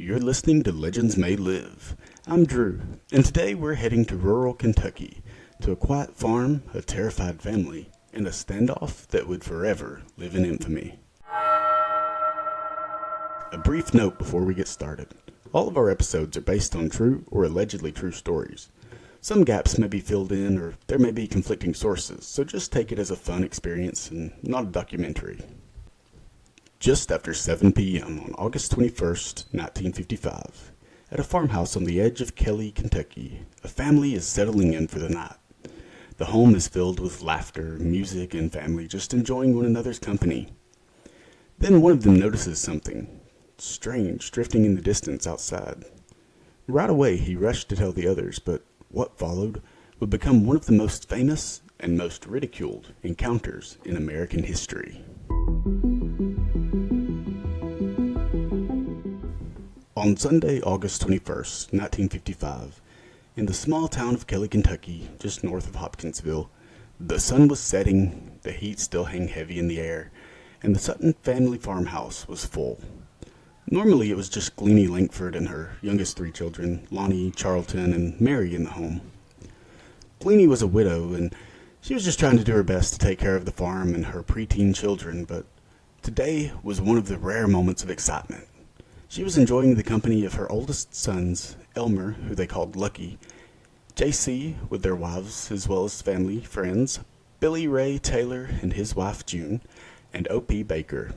You're listening to Legends May Live. I'm Drew, and today we're heading to rural Kentucky, to a quiet farm, a terrified family, and a standoff that would forever live in infamy. A brief note before we get started. All of our episodes are based on true or allegedly true stories. Some gaps may be filled in, or there may be conflicting sources, so just take it as a fun experience and not a documentary. Just after 7 p.m. on August 21st, 1955, at a farmhouse on the edge of Kelly, Kentucky, a family is settling in for the night. The home is filled with laughter, music, and family just enjoying one another's company. Then one of them notices something strange drifting in the distance outside. Right away he rushed to tell the others, but what followed would become one of the most famous and most ridiculed encounters in American history. On Sunday, August 21st, 1955, in the small town of Kelly, Kentucky, just north of Hopkinsville, the sun was setting, the heat still hung heavy in the air, and the Sutton family farmhouse was full. Normally it was just Gleanie Langford and her youngest three children, Lonnie, Charlton, and Mary in the home. Gleanie was a widow, and she was just trying to do her best to take care of the farm and her preteen children, but today was one of the rare moments of excitement. She was enjoying the company of her oldest sons, Elmer, who they called Lucky, J.C. with their wives as well as family, friends, Billy Ray Taylor and his wife June, and O.P. Baker.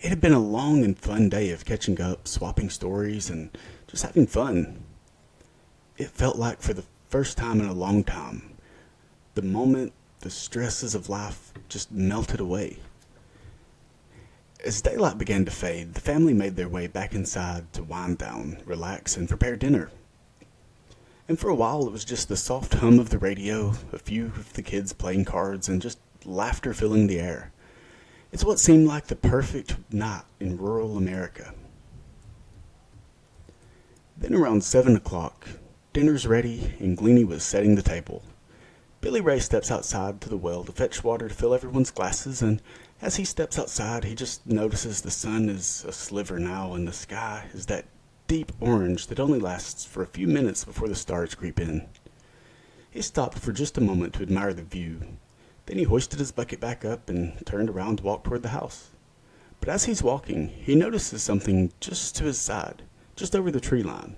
It had been a long and fun day of catching up, swapping stories, and just having fun. It felt like for the first time in a long time, the moment the stresses of life just melted away. As daylight began to fade, the family made their way back inside to wind down, relax, and prepare dinner. And for a while it was just the soft hum of the radio, a few of the kids playing cards, and just laughter filling the air. It's what seemed like the perfect night in rural America. Then around 7 o'clock, dinner's ready and Gleanie was setting the table. Billy Ray steps outside to the well to fetch water to fill everyone's glasses, and as he steps outside, he just notices the sun is a sliver now, and the sky is that deep orange that only lasts for a few minutes before the stars creep in. He stopped for just a moment to admire the view. Then he hoisted his bucket back up and turned around to walk toward the house. But as he's walking, he notices something just to his side, just over the tree line.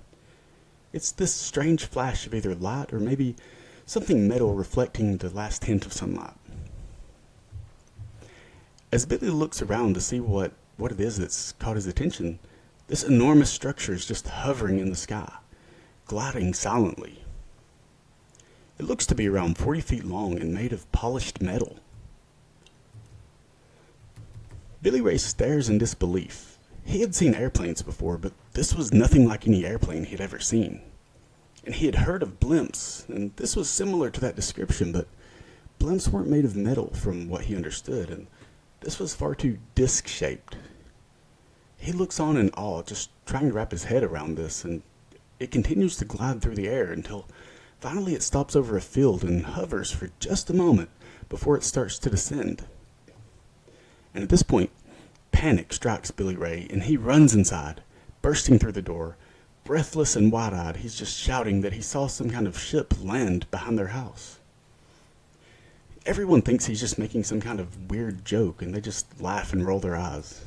It's this strange flash of either light or maybe something metal reflecting the last hint of sunlight. As Billy looks around to see what it is that's caught his attention, this enormous structure is just hovering in the sky, gliding silently. It looks to be around 40 feet long and made of polished metal. Billy Ray stares in disbelief. He had seen airplanes before, but this was nothing like any airplane he'd ever seen. And he had heard of blimps, and this was similar to that description, but blimps weren't made of metal from what he understood, and this was far too disc-shaped. He looks on in awe, just trying to wrap his head around this, and it continues to glide through the air until finally it stops over a field and hovers for just a moment before it starts to descend. And at this point, panic strikes Billy Ray, and he runs inside, bursting through the door. Breathless and wide-eyed, he's just shouting that he saw some kind of ship land behind their house. Everyone thinks he's just making some kind of weird joke, and they just laugh and roll their eyes.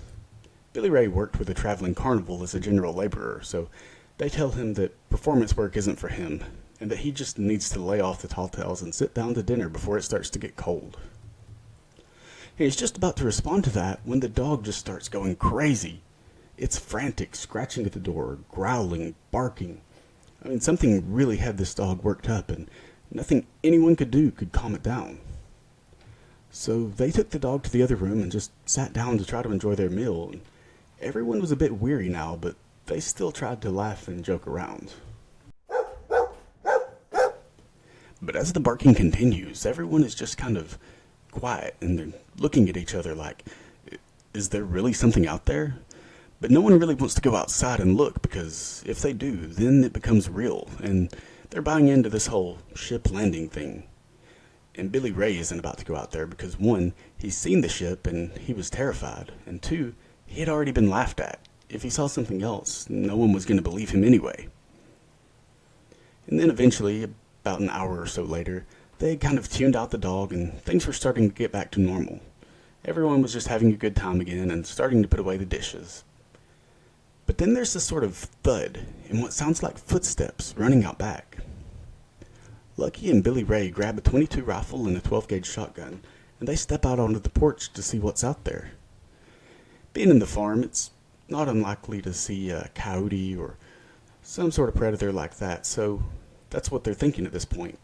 Billy Ray worked with a traveling carnival as a general laborer, so they tell him that performance work isn't for him, and that he just needs to lay off the tall tales and sit down to dinner before it starts to get cold. And he's just about to respond to that when the dog just starts going crazy. It's frantic, scratching at the door, growling, barking. I mean, something really had this dog worked up, and nothing anyone could do could calm it down. So they took the dog to the other room and just sat down to try to enjoy their meal. And everyone was a bit weary now, but they still tried to laugh and joke around. But as the barking continues, everyone is just kind of quiet, and they're looking at each other like, is there really something out there? But no one really wants to go outside and look, because if they do, then it becomes real, and they're buying into this whole ship landing thing. And Billy Ray isn't about to go out there because, one, he's seen the ship and he was terrified, and two, he had already been laughed at. if he saw something else, no one was going to believe him anyway. And then eventually, about an hour or so later, they had kind of tuned out the dog and things were starting to get back to normal. Everyone was just having a good time again and starting to put away the dishes. But then there's this sort of thud and what sounds like footsteps running out back. Lucky and Billy Ray grab a .22 rifle and a 12-gauge shotgun, and they step out onto the porch to see what's out there. Being in the farm, it's not unlikely to see a coyote or some sort of predator like that, so that's what they're thinking at this point.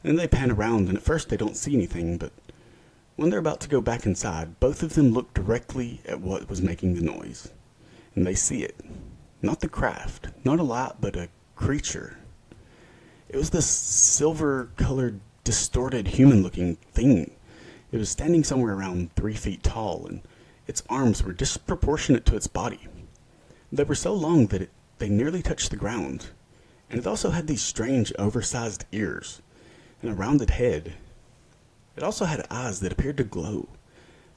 And they pan around, and at first they don't see anything, but when they're about to go back inside, both of them look directly at what was making the noise. And they see it. Not the craft, not a light, but a creature. It was this silver-colored, distorted, human-looking thing. It was standing somewhere around 3 feet tall, and its arms were disproportionate to its body. They were so long that they nearly touched the ground, and it also had these strange, oversized ears and a rounded head. It also had eyes that appeared to glow.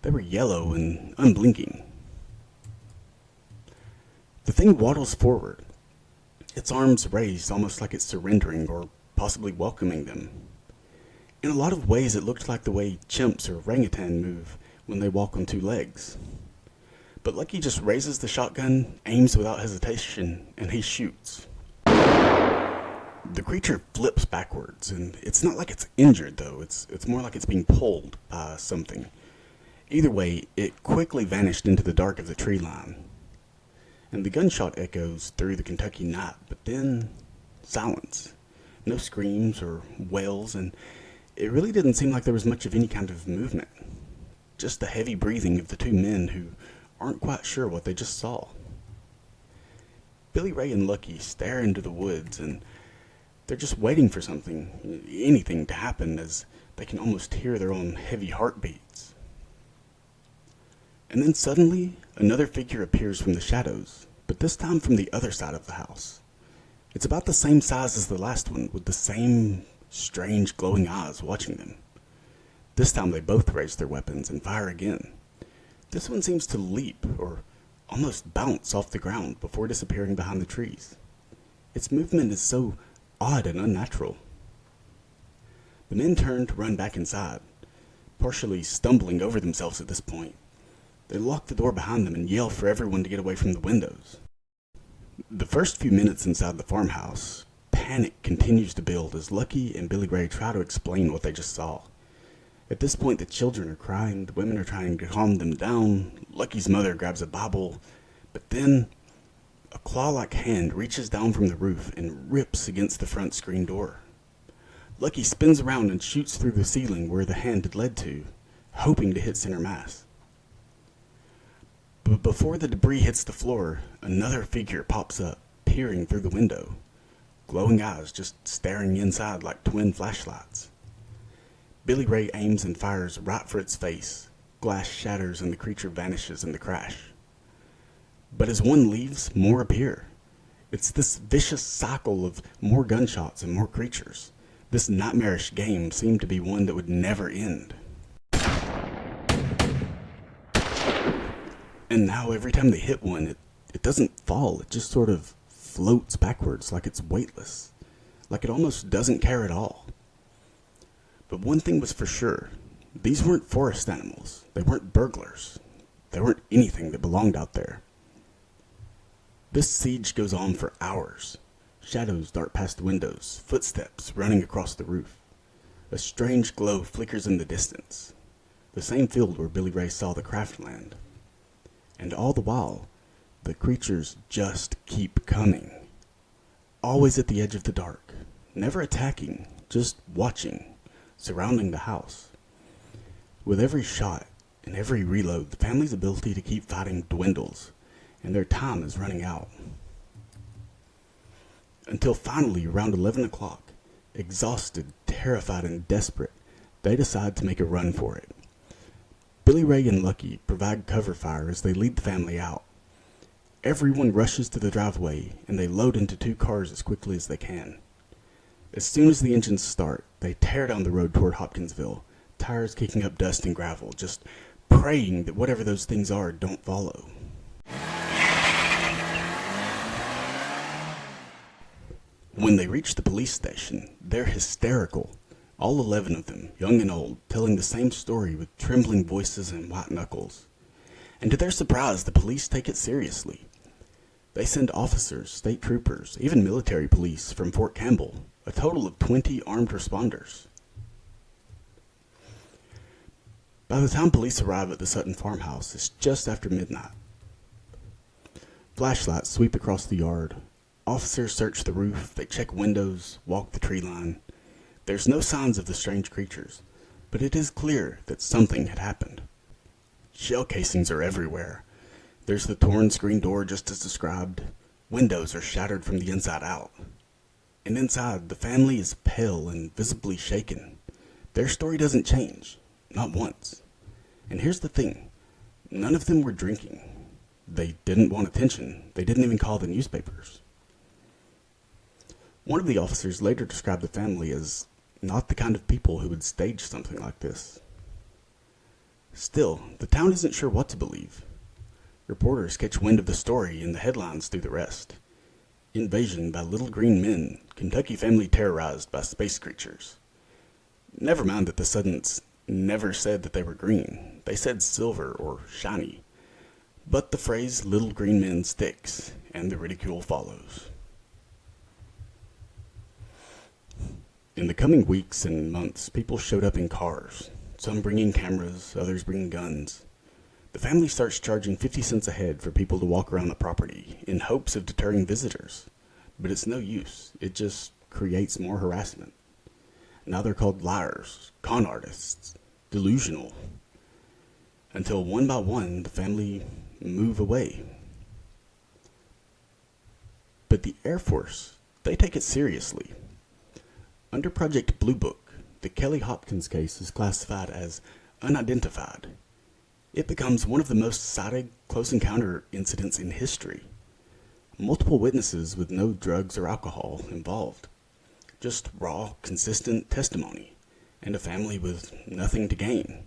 They were yellow and unblinking. The thing waddles forward, its arms raised almost like it's surrendering or possibly welcoming them. In a lot of ways it looked like the way chimps or orangutan move when they walk on 2 legs. But Lucky just raises the shotgun, aims without hesitation, and he shoots. The creature flips backwards, and it's not like it's injured though, it's more like it's being pulled by something. Either way, it quickly vanished into the dark of the tree line. And the gunshot echoes through the Kentucky night, but then silence. No screams or wails, and it really didn't seem like there was much of any kind of movement. Just the heavy breathing of the 2 men who aren't quite sure what they just saw. Billy Ray and Lucky stare into the woods, and they're just waiting for something, anything to happen, as they can almost hear their own heavy heartbeats. And then suddenly, another figure appears from the shadows, but this time from the other side of the house. It's about the same size as the last one, with the same strange glowing eyes watching them. This time they both raise their weapons and fire again. This one seems to leap, or almost bounce off the ground before disappearing behind the trees. Its movement is so odd and unnatural. The men turn to run back inside, partially stumbling over themselves at this point. They lock the door behind them and yell for everyone to get away from the windows. The first few minutes inside the farmhouse, panic continues to build as Lucky and Billy Ray try to explain what they just saw. At this point, the children are crying, the women are trying to calm them down, Lucky's mother grabs a Bible, but then a claw-like hand reaches down from the roof and rips against the front screen door. Lucky spins around and shoots through the ceiling where the hand had led to, hoping to hit center mass. But before the debris hits the floor, another figure pops up, peering through the window. Glowing eyes just staring inside like twin flashlights. Billy Ray aims and fires right for its face. Glass shatters and the creature vanishes in the crash. But as one leaves, more appear. It's this vicious cycle of more gunshots and more creatures. This nightmarish game seemed to be one that would never end. And now every time they hit one, it doesn't fall. It just sort of floats backwards like it's weightless. Like it almost doesn't care at all. But one thing was for sure. These weren't forest animals. They weren't burglars. They weren't anything that belonged out there. This siege goes on for hours. Shadows dart past the windows, footsteps running across the roof. A strange glow flickers in the distance. The same field where Billy Ray saw the craft land. And all the while, the creatures just keep coming. Always at the edge of the dark, never attacking, just watching, surrounding the house. With every shot and every reload, the family's ability to keep fighting dwindles, and their time is running out. Until finally, around 11 o'clock, exhausted, terrified, and desperate, they decide to make a run for it. Billy Ray and Lucky provide cover fire as they lead the family out. Everyone rushes to the driveway, and they load into 2 cars as quickly as they can. As soon as the engines start, they tear down the road toward Hopkinsville, tires kicking up dust and gravel, just praying that whatever those things are don't follow. When they reach the police station, they're hysterical. All 11 of them, young and old, telling the same story with trembling voices and white knuckles. And to their surprise, the police take it seriously. They send officers, state troopers, even military police from Fort Campbell, a total of 20 armed responders. By the time police arrive at the Sutton farmhouse, it's just after midnight. Flashlights sweep across the yard. Officers search the roof, they check windows, walk the tree line. There's no signs of the strange creatures, but it is clear that something had happened. Shell casings are everywhere. There's the torn screen door just as described. Windows are shattered from the inside out. And inside, the family is pale and visibly shaken. Their story doesn't change, not once. And here's the thing, none of them were drinking. They didn't want attention. They didn't even call the newspapers. One of the officers later described the family as not the kind of people who would stage something like this. Still, the town isn't sure what to believe. Reporters catch wind of the story and the headlines do the rest. Invasion by little green men, Kentucky family terrorized by space creatures. Never mind that the Suttons never said that they were green. They said silver or shiny. But the phrase little green men sticks, and the ridicule follows. In the coming weeks and months, people showed up in cars, some bringing cameras, others bringing guns. The family starts charging 50 cents a head for people to walk around the property in hopes of deterring visitors. But it's no use. It just creates more harassment. Now they're called liars, con artists, delusional. Until one by one, the family move away. But the Air Force, they take it seriously. Under Project Blue Book, the Kelly-Hopkins case is classified as unidentified. It becomes one of the most cited close encounter incidents in history. Multiple witnesses with no drugs or alcohol involved. Just raw, consistent testimony, and a family with nothing to gain.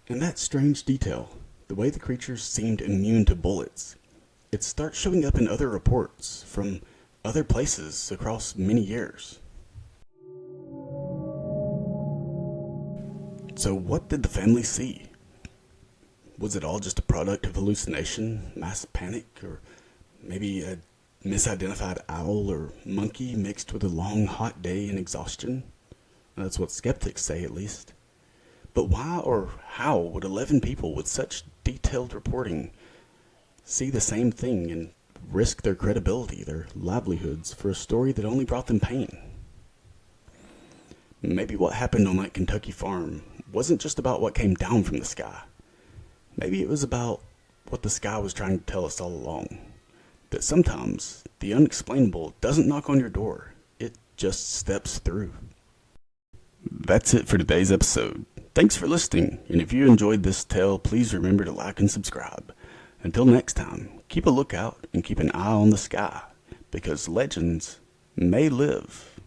And that strange detail, the way the creatures seemed immune to bullets, it starts showing up in other reports from other places across many years. So what did the family see? Was it all just a product of hallucination, mass panic, or maybe a misidentified owl or monkey mixed with a long hot day and exhaustion? That's what skeptics say, at least. But why or how would 11 people with such detailed reporting see the same thing and risk their credibility, their livelihoods, for a story that only brought them pain? Maybe what happened on that Kentucky farm wasn't just about what came down from the sky. Maybe it was about what the sky was trying to tell us all along. That sometimes the unexplainable doesn't knock on your door, it just steps through. That's it for today's episode. Thanks for listening, and if you enjoyed this tale, please remember to like and subscribe. Until next time, keep a lookout and keep an eye on the sky, because legends may live.